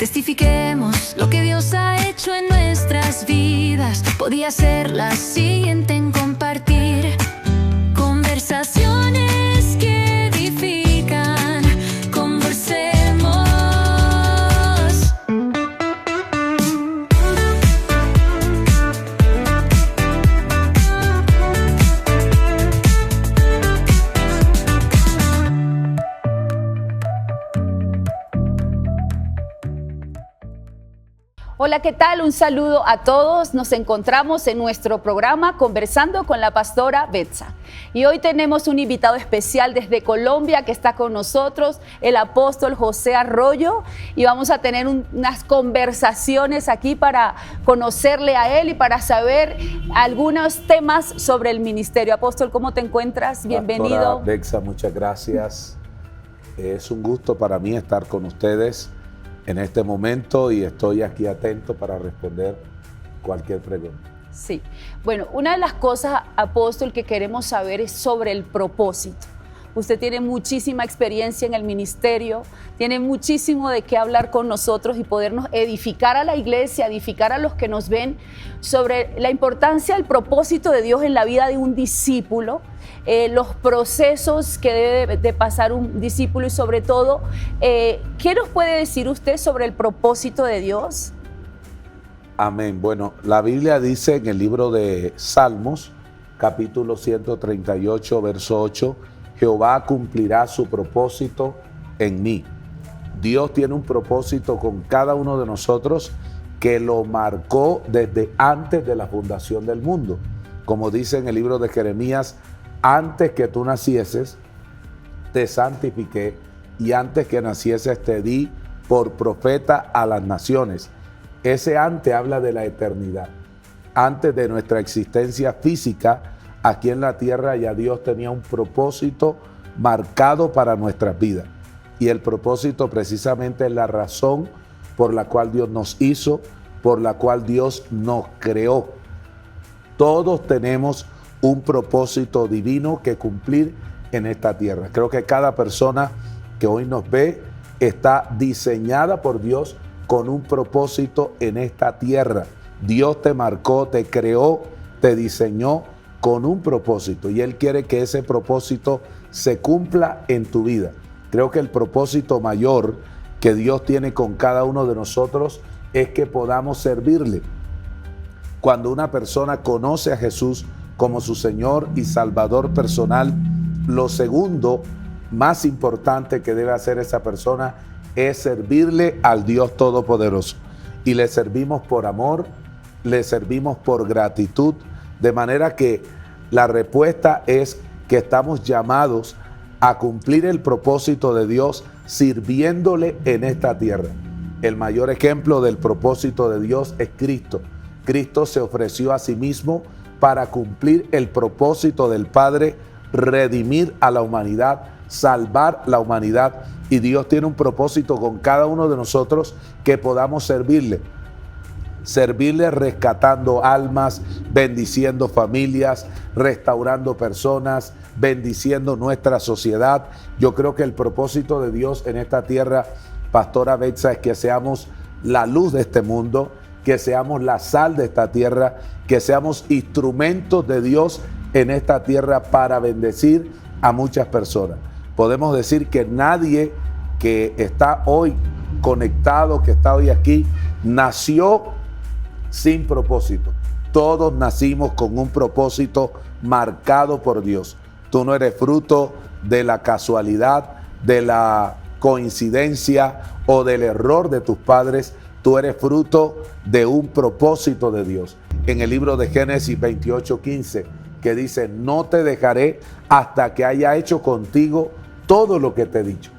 testifiquemos lo que Dios ha hecho en nuestras vidas. Podía ser la siguiente en compartir conversaciones que edifican. Conversemos. Hola, ¿qué tal? Un saludo a todos. Nos encontramos en nuestro programa Conversando con la pastora Betsa. Y hoy tenemos un invitado especial desde Colombia que está con nosotros, el apóstol José Arroyo. Y vamos a tener unas conversaciones aquí para conocerle a él y para saber algunos temas sobre el ministerio. Apóstol, ¿cómo te encuentras? Bienvenido. Pastora Betsa, muchas gracias. Es un gusto para mí estar con ustedes en este momento y estoy aquí atento para responder cualquier pregunta. Sí, bueno, una de las cosas, apóstol, que queremos saber es sobre el propósito. Usted tiene muchísima experiencia en el ministerio, tiene muchísimo de qué hablar con nosotros y podernos edificar a la iglesia, edificar a los que nos ven sobre la importancia del propósito de Dios en la vida de un discípulo, los procesos que debe de pasar un discípulo y sobre todo, ¿qué nos puede decir usted sobre el propósito de Dios? Amén. Bueno, la Biblia dice en el libro de Salmos, capítulo 138, verso 8, Jehová cumplirá su propósito en mí. Dios tiene un propósito con cada uno de nosotros que lo marcó desde antes de la fundación del mundo. Como dice en el libro de Jeremías, antes que tú nacieses, te santifiqué, y antes que nacieses te di por profeta a las naciones. Ese antes habla de la eternidad. Antes de nuestra existencia física, aquí en la tierra ya Dios tenía un propósito marcado para nuestras vidas. Y el propósito precisamente es la razón por la cual Dios nos hizo, por la cual Dios nos creó. Todos tenemos un propósito divino que cumplir en esta tierra. Creo que cada persona que hoy nos ve está diseñada por Dios con un propósito en esta tierra. Dios te marcó, te creó, te diseñó con un propósito y Él quiere que ese propósito se cumpla en tu vida. Creo que el propósito mayor que Dios tiene con cada uno de nosotros es que podamos servirle. Cuando una persona conoce a Jesús como su Señor y Salvador personal, lo segundo más importante que debe hacer esa persona es servirle al Dios Todopoderoso. Y le servimos por amor, le servimos por gratitud, de manera que la respuesta es que estamos llamados a cumplir el propósito de Dios sirviéndole en esta tierra. El mayor ejemplo del propósito de Dios es Cristo. Cristo se ofreció a sí mismo para cumplir el propósito del Padre, redimir a la humanidad, salvar la humanidad. Y Dios tiene un propósito con cada uno de nosotros que podamos servirle. Servirle rescatando almas, bendiciendo familias, restaurando personas, bendiciendo nuestra sociedad. Yo creo que el propósito de Dios en esta tierra, pastora Betsa, es que seamos la luz de este mundo, que seamos la sal de esta tierra, que seamos instrumentos de Dios en esta tierra para bendecir a muchas personas. Podemos decir que nadie que está hoy conectado, que está hoy aquí, nació sin propósito. Todos nacimos con un propósito marcado por Dios. Tú no eres fruto de la casualidad, de la coincidencia o del error de tus padres. Tú eres fruto de un propósito de Dios. En el libro de Génesis 28:15, que dice, no te dejaré hasta que haya hecho contigo todo lo que te he dicho.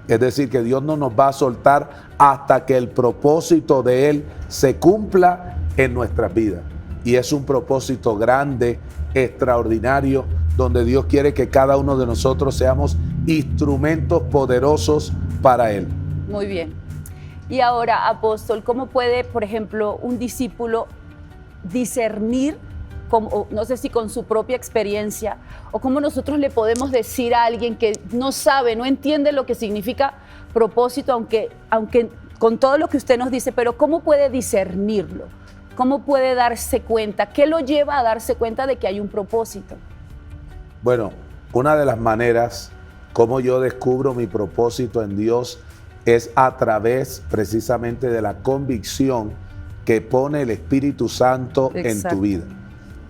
Es decir, que Dios no nos va a soltar hasta que el propósito de Él se cumpla en nuestras vidas. Y es un propósito grande, extraordinario, donde Dios quiere que cada uno de nosotros seamos instrumentos poderosos para Él. Muy bien. Y ahora, apóstol, ¿cómo puede, por ejemplo, un discípulo discernir, como, no sé si con su propia experiencia, o cómo nosotros le podemos decir a alguien que no sabe, no entiende lo que significa propósito, aunque con todo lo que usted nos dice, pero ¿cómo puede discernirlo? ¿Cómo puede darse cuenta? ¿Qué lo lleva a darse cuenta de que hay un propósito? Bueno, una de las maneras como yo descubro mi propósito en Dios es a través precisamente de la convicción que pone el Espíritu Santo en tu vida.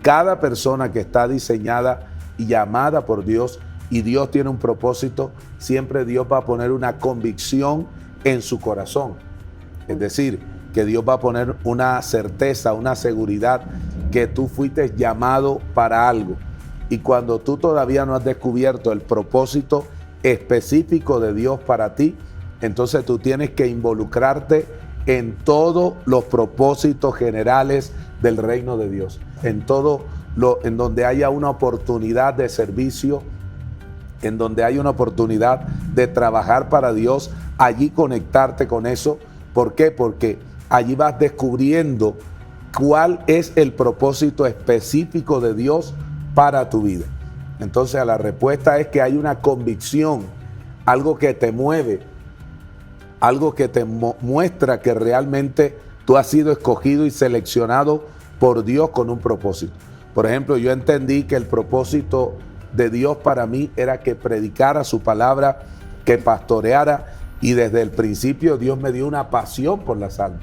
Cada persona que está diseñada y llamada por Dios y Dios tiene un propósito, siempre Dios va a poner una convicción en su corazón. Es decir, que Dios va a poner una certeza, una seguridad que tú fuiste llamado para algo. Y cuando tú todavía no has descubierto el propósito específico de Dios para ti, entonces tú tienes que involucrarte en todos los propósitos generales del reino de Dios, en donde haya una oportunidad de servicio, en donde hay una oportunidad de trabajar para Dios, allí conectarte con eso. ¿Por qué? Porque allí vas descubriendo cuál es el propósito específico de Dios para tu vida. Entonces la respuesta es que hay una convicción, algo que te mueve, algo que te muestra que realmente tú has sido escogido y seleccionado por Dios con un propósito. Por ejemplo, yo entendí que el propósito de Dios para mí era que predicara su palabra, que pastoreara, y desde el principio Dios me dio una pasión por las almas.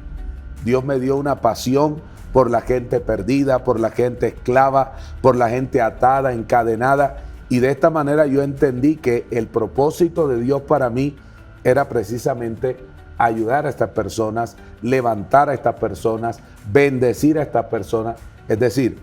Dios me dio una pasión por la gente perdida, por la gente esclava, por la gente atada, encadenada, y de esta manera yo entendí que el propósito de Dios para mí era precisamente ayudar a estas personas, levantar a estas personas, bendecir a estas personas. Es decir,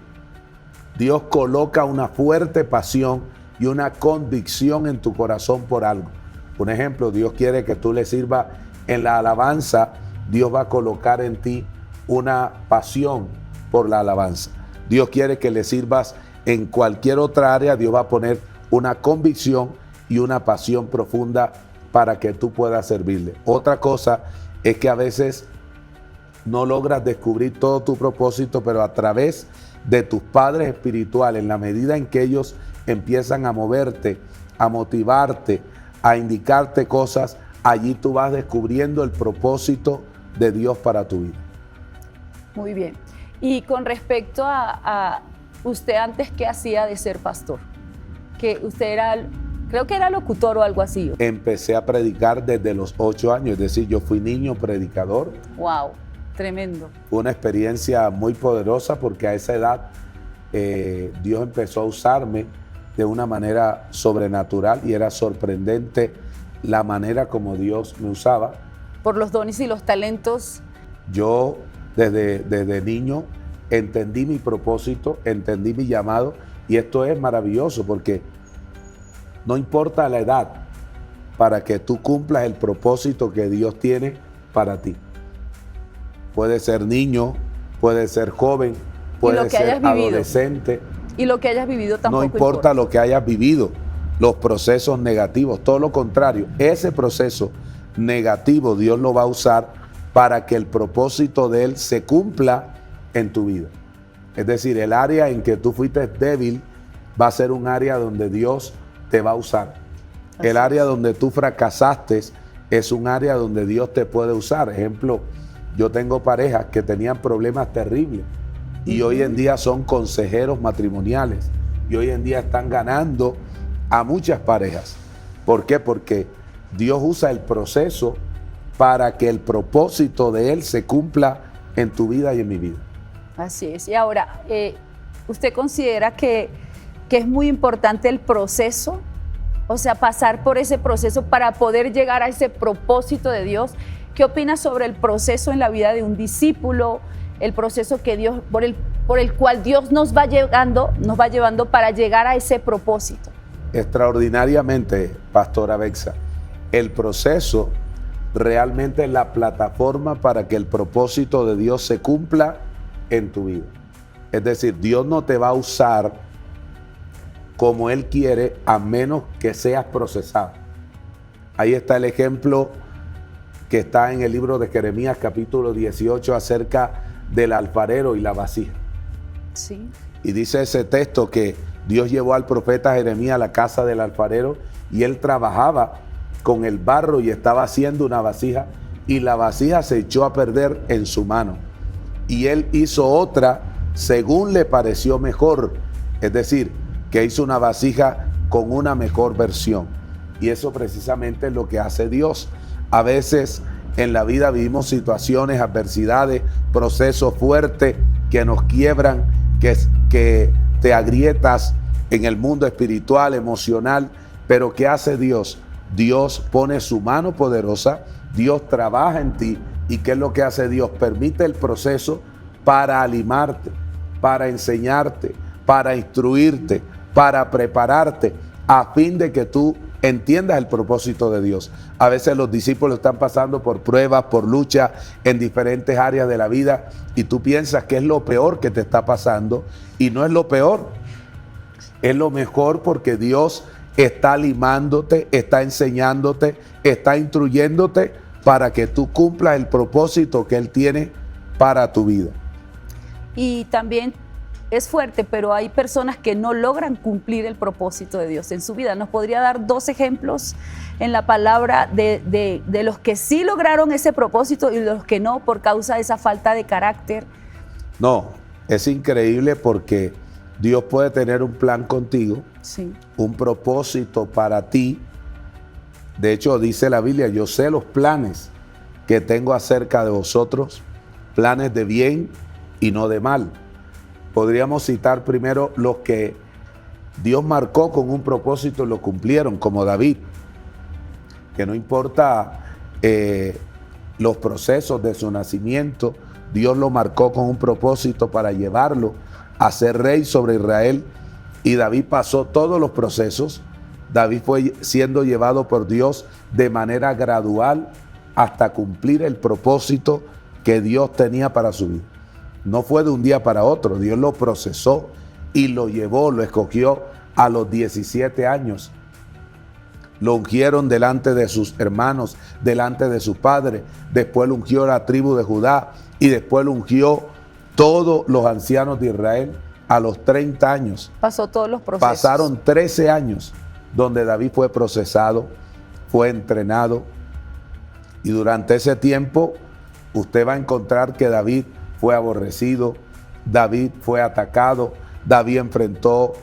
Dios coloca una fuerte pasión y una convicción en tu corazón por algo. Un ejemplo, Dios quiere que tú le sirvas en la alabanza. Dios va a colocar en ti una pasión por la alabanza. Dios quiere que le sirvas en cualquier otra área. Dios va a poner una convicción y una pasión profunda para que tú puedas servirle. Otra cosa es que a veces no logras descubrir todo tu propósito, pero a través de tus padres espirituales, en la medida en que ellos empiezan a moverte, a motivarte, a indicarte cosas, allí tú vas descubriendo el propósito de Dios para tu vida. Muy bien. Y con respecto a usted antes, ¿qué hacía de ser pastor? Que usted era, creo que era locutor o algo así. Empecé a predicar desde los 8 años, es decir, yo fui niño predicador. ¡Wow! Tremendo. Una experiencia muy poderosa porque a esa edad Dios empezó a usarme de una manera sobrenatural y era sorprendente la manera como Dios me usaba. Por los dones y los talentos. Yo desde niño entendí mi propósito, entendí mi llamado, y esto es maravilloso porque no importa la edad para que tú cumplas el propósito que Dios tiene para ti. Puede ser niño, puede ser joven, puede ser adolescente. Y lo que hayas vivido tampoco no importa lo que hayas vivido, los procesos negativos, todo lo contrario. Ese proceso negativo Dios lo va a usar para que el propósito de Él se cumpla en tu vida. Es decir, el área en que tú fuiste débil va a ser un área donde Dios te va a usar. El área donde tú fracasaste es un área donde Dios te puede usar. Ejemplo, yo tengo parejas que tenían problemas terribles y hoy en día son consejeros matrimoniales y hoy en día están ganando a muchas parejas. ¿Por qué? Porque Dios usa el proceso para que el propósito de Él se cumpla en tu vida y en mi vida. Así es. Y ahora, ¿usted considera que es muy importante el proceso? O sea, pasar por ese proceso para poder llegar a ese propósito de Dios. ¿Qué opinas sobre el proceso en la vida de un discípulo? El proceso que Dios, por el cual Dios nos va llevando para llegar a ese propósito. Extraordinariamente, Pastora Bexa, el proceso realmente es la plataforma para que el propósito de Dios se cumpla en tu vida. Es decir, Dios no te va a usar como Él quiere a menos que seas procesado. Ahí está el ejemplo que está en el libro de Jeremías capítulo 18 acerca del alfarero y la vasija. Sí. Y dice ese texto que Dios llevó al profeta Jeremías a la casa del alfarero y él trabajaba con el barro y estaba haciendo una vasija y la vasija se echó a perder en su mano. Y él hizo otra según le pareció mejor, es decir, que hizo una vasija con una mejor versión. Y eso precisamente es lo que hace Dios. A veces en la vida vivimos situaciones, adversidades, procesos fuertes que nos quiebran, que te agrietas en el mundo espiritual, emocional. Pero ¿qué hace Dios? Dios pone su mano poderosa, Dios trabaja en ti. ¿Y qué es lo que hace Dios? Permite el proceso para animarte, para enseñarte, para instruirte, para prepararte, a fin de que tú entiendas el propósito de Dios. A veces los discípulos están pasando por pruebas, por luchas en diferentes áreas de la vida, y tú piensas que es lo peor que te está pasando, y no es lo peor, es lo mejor, porque Dios está limándote, está enseñándote, está instruyéndote para que tú cumplas el propósito que Él tiene para tu vida. Y también es fuerte, pero hay personas que no logran cumplir el propósito de Dios en su vida. ¿Nos podría dar 2 ejemplos en la palabra de los que sí lograron ese propósito y de los que no por causa de esa falta de carácter? No, es increíble, porque Dios puede tener un plan contigo, Sí. un propósito para ti. De hecho, dice la Biblia, yo sé los planes que tengo acerca de vosotros, planes de bien y no de mal. Podríamos citar primero los que Dios marcó con un propósito y lo cumplieron, como David, que no importa los procesos de su nacimiento, Dios lo marcó con un propósito para llevarlo a ser rey sobre Israel. Y David pasó todos los procesos. David fue siendo llevado por Dios de manera gradual hasta cumplir el propósito que Dios tenía para su vida. No fue de un día para otro, Dios lo procesó y lo llevó, lo escogió a los 17 años. Lo ungieron delante de sus hermanos, delante de su padre. Después lo ungió la tribu de Judá, y después lo ungió todos los ancianos de Israel a los 30 años. Pasó todos los procesos. Pasaron 13 años donde David fue procesado, fue entrenado, y durante ese tiempo usted va a encontrar que David fue aborrecido, David fue atacado, David enfrentó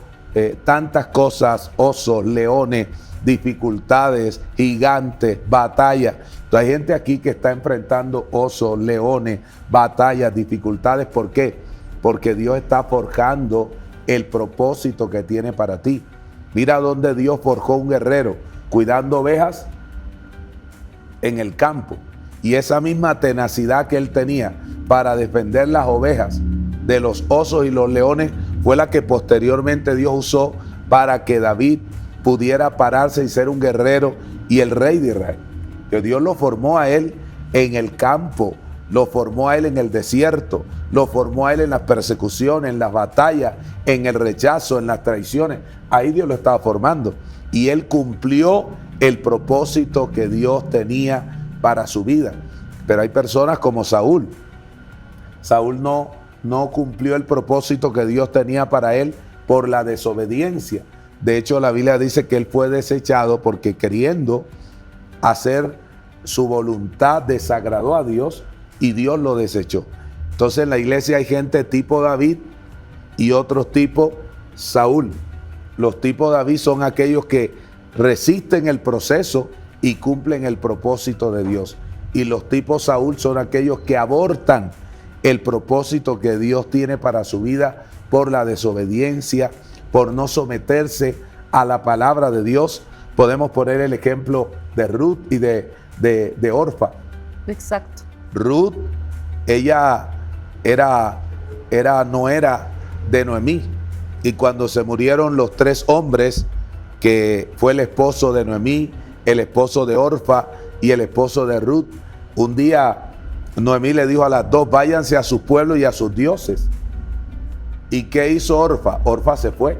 tantas cosas, osos, leones, dificultades, gigantes, batallas. Entonces, hay gente aquí que está enfrentando osos, leones, batallas, dificultades. ¿Por qué? Porque Dios está forjando el propósito que tiene para ti. Mira dónde Dios forjó un guerrero, cuidando ovejas en el campo. Y esa misma tenacidad que él tenía para defender las ovejas de los osos y los leones fue la que posteriormente Dios usó para que David pudiera pararse y ser un guerrero y el rey de Israel. Que Dios lo formó a él en el campo, lo formó a él en el desierto, lo formó a él en las persecuciones, en las batallas, en el rechazo, en las traiciones. Ahí Dios lo estaba formando, y él cumplió el propósito que Dios tenía para su vida. Pero hay personas como Saúl. Saúl no cumplió el propósito que Dios tenía para él por la desobediencia. De hecho, la Biblia dice que él fue desechado porque, queriendo hacer su voluntad, desagradó a Dios y Dios lo desechó. Entonces, en la iglesia hay gente tipo David y otros tipo Saúl. Los tipos David son aquellos que resisten el proceso y cumplen el propósito de Dios. Y los tipos Saúl son aquellos que abortan el propósito que Dios tiene para su vida por la desobediencia, por no someterse a la palabra de Dios. Podemos poner el ejemplo de Ruth y de Orfa. Exacto. Ruth, ella no era de Noemí, y cuando se murieron los 3 hombres, que fue el esposo de Noemí, el esposo de Orfa y el esposo de Ruth, un día Noemí le dijo a las 2: váyanse a sus pueblos y a sus dioses. ¿Y qué hizo Orfa? Orfa se fue.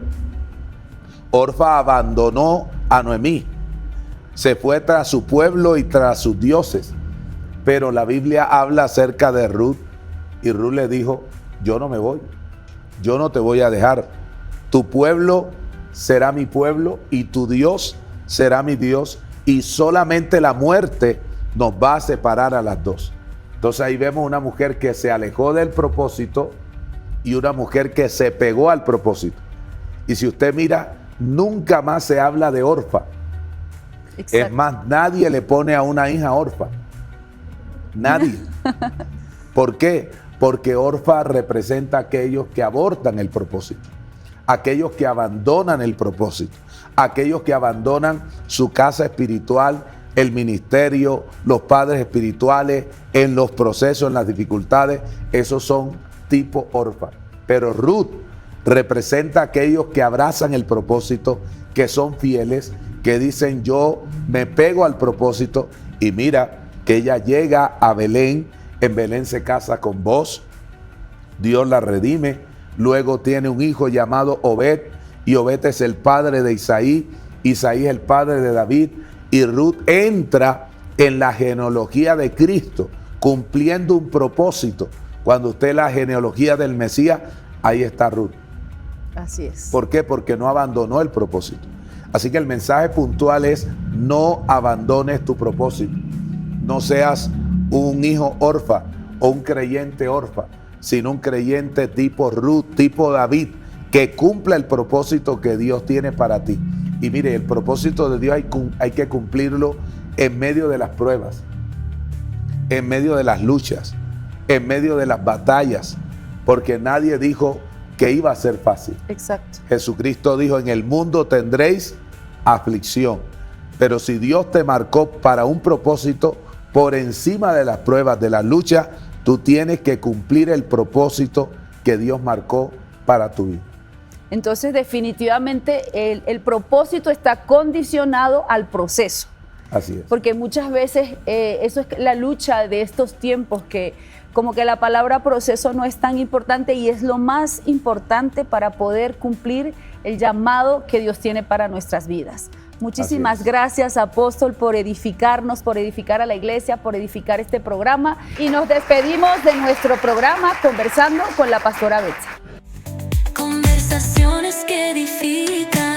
Orfa abandonó a Noemí, se fue tras su pueblo y tras sus dioses. Pero la Biblia habla acerca de Ruth, y Ruth le dijo: yo no me voy, yo no te voy a dejar. Tu pueblo será mi pueblo y tu Dios será mi Dios, y solamente la muerte nos va a separar a las dos. Entonces ahí vemos una mujer que se alejó del propósito y una mujer que se pegó al propósito. Y si usted mira, nunca más se habla de Orfa. Exacto. Es más, nadie le pone a una hija Orfa. Nadie. ¿Por qué? Porque Orfa representa a aquellos que abortan el propósito, aquellos que abandonan el propósito, aquellos que abandonan su casa espiritual, el ministerio, los padres espirituales, en los procesos, en las dificultades. Esos son tipo Orfa. Pero Ruth representa a aquellos que abrazan el propósito, que son fieles, que dicen yo me pego al propósito. Y mira que ella llega a Belén, en Belén se casa con Boz, Dios la redime, luego tiene un hijo llamado Obed, y Obed es el padre de Isaí, Isaí es el padre de David, y Ruth entra en la genealogía de Cristo, cumpliendo un propósito. Cuando usted la genealogía del Mesías, ahí está Ruth. Así es. ¿Por qué? Porque no abandonó el propósito. Así que el mensaje puntual es: no abandones tu propósito. No seas un hijo orfa o un creyente orfa, sino un creyente tipo Ruth, tipo David, que cumpla el propósito que Dios tiene para ti. Y mire, el propósito de Dios hay que cumplirlo en medio de las pruebas, en medio de las luchas, en medio de las batallas, porque nadie dijo que iba a ser fácil. Exacto. Jesucristo dijo: en el mundo tendréis aflicción, pero si Dios te marcó para un propósito, por encima de las pruebas, de las luchas, tú tienes que cumplir el propósito que Dios marcó para tu vida. Entonces, definitivamente, el propósito está condicionado al proceso. Así es. Porque muchas veces eso es la lucha de estos tiempos, que como que la palabra proceso no es tan importante, y es lo más importante para poder cumplir el llamado que Dios tiene para nuestras vidas. Muchísimas gracias, apóstol, por edificarnos, por edificar a la iglesia, por edificar este programa. Y nos despedimos de nuestro programa conversando con la pastora Betsa. Conversaciones que edifican.